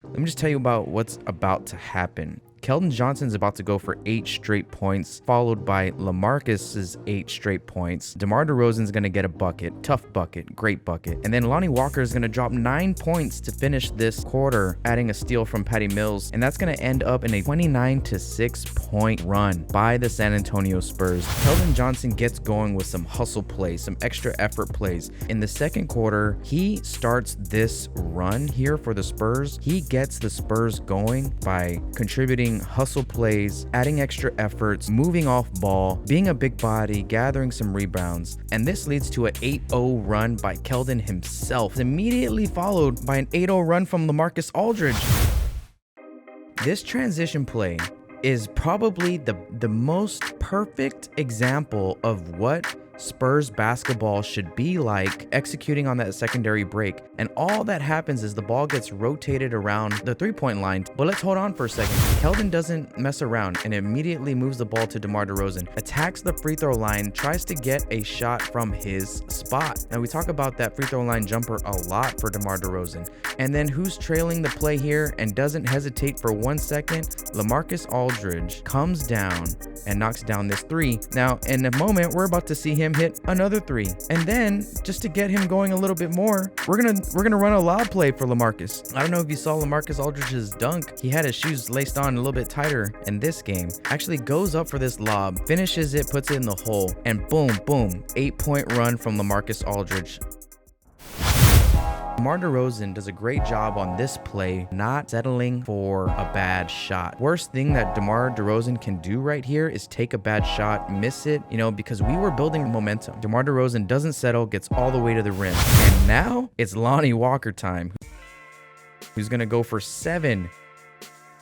Let me just tell you about what's about to happen. Keldon Johnson is about to go for 8 straight points, followed by Lamarcus's 8 straight points. Demar Derozan is going to get a bucket, tough bucket, great bucket. And then Lonnie Walker is going to drop 9 points to finish this quarter, adding a steal from Patty Mills. And that's going to end up in a 29-6 point run by the San Antonio Spurs. Keldon Johnson gets going with some hustle plays, some extra effort plays. In the second quarter, he starts this run here for the Spurs. He gets the Spurs going by contributing hustle plays, adding extra efforts, moving off ball, being a big body, gathering some rebounds, and this leads to an 8-0 run by Keldon himself, immediately followed by an 8-0 run from Lamarcus Aldridge. This transition play is probably the most perfect example of what Spurs basketball should be like executing on that secondary break. And all that happens is the ball gets rotated around the three-point line. But let's hold on for a second. Keldon doesn't mess around and immediately moves the ball to Demar Derozan, attacks the free throw line, tries to get a shot from his spot. Now we talk about that free throw line jumper a lot for Demar Derozan. And then who's trailing the play here and doesn't hesitate for 1 second? Lamarcus Aldridge comes down and knocks down this three. Now in a moment, we're about to see him hit another three, and then just to get him going a little bit more, we're gonna run a lob play for Lamarcus. I don't know if you saw Lamarcus Aldridge's dunk. He had his shoes laced on a little bit tighter in this game. Actually goes up for this lob, finishes it, puts it in the hole, and boom, 8-point run from Lamarcus Aldridge. Demar Derozan does a great job on this play, not settling for a bad shot. Worst thing that Demar Derozan can do right here is take a bad shot, miss it, because we were building momentum. Demar Derozan doesn't settle, gets all the way to the rim. And now it's Lonnie Walker time, who's going to go for 7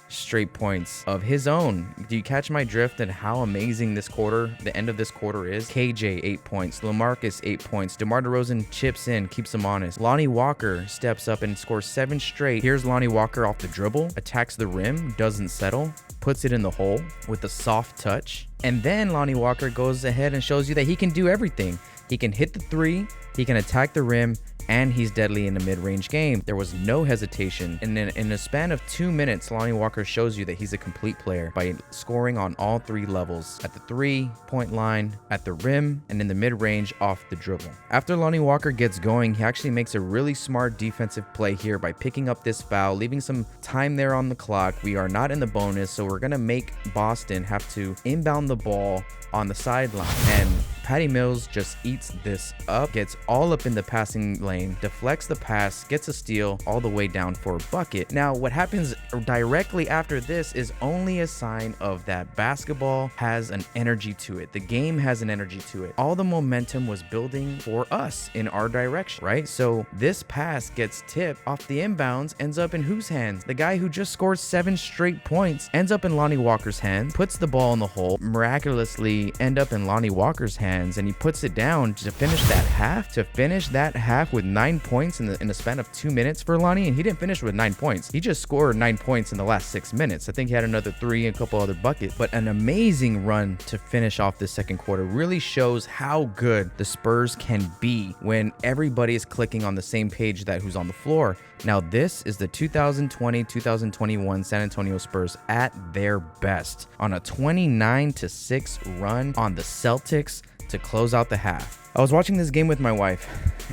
straight points of his own. Do you catch my drift and how amazing this quarter, the end of this quarter is? KJ 8 points, Lamarcus 8 points, Demar Derozan chips in, keeps him honest. Lonnie Walker steps up and scores 7 straight. Here's Lonnie Walker off the dribble, attacks the rim, doesn't settle, puts it in the hole with a soft touch. And then Lonnie Walker goes ahead and shows you that he can do everything. He can hit the three, he can attack the rim, and he's deadly in a mid-range game. There was no hesitation. And then in a span of 2 minutes, Lonnie Walker shows you that he's a complete player by scoring on all 3 levels: at the 3-point line, at the rim, and in the mid-range off the dribble. After Lonnie Walker gets going, he actually makes a really smart defensive play here by picking up this foul, leaving some time there on the clock. We are not in the bonus, so we're gonna make Boston have to inbound the ball on the sideline. And Patty Mills just eats this up, gets all up in the passing lane, deflects the pass, gets a steal all the way down for a bucket. Now, what happens directly after this is only a sign of that basketball has an energy to it. The game has an energy to it. All the momentum was building for us in our direction, right? So this pass gets tipped off the inbounds, ends up in whose hands? The guy who just scored 7 straight points ends up in Lonnie Walker's hand, puts the ball in the hole, miraculously end up in Lonnie Walker's hand, and he puts it down to finish that half with 9 points in the span of 2 minutes for Lonnie. And he didn't finish with 9 points. He just scored 9 points in the last 6 minutes. I think he had another 3 and a couple other buckets, but an amazing run to finish off the second quarter. Really shows how good the Spurs can be when everybody is clicking on the same page that who's on the floor. Now this is the 2020-2021 San Antonio Spurs at their best on a 29-6 run on the Celtics to close out the half. I was watching this game with my wife,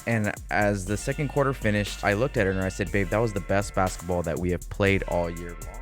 and as the second quarter finished, I looked at her and I said, "Babe, that was the best basketball that we have played all year long."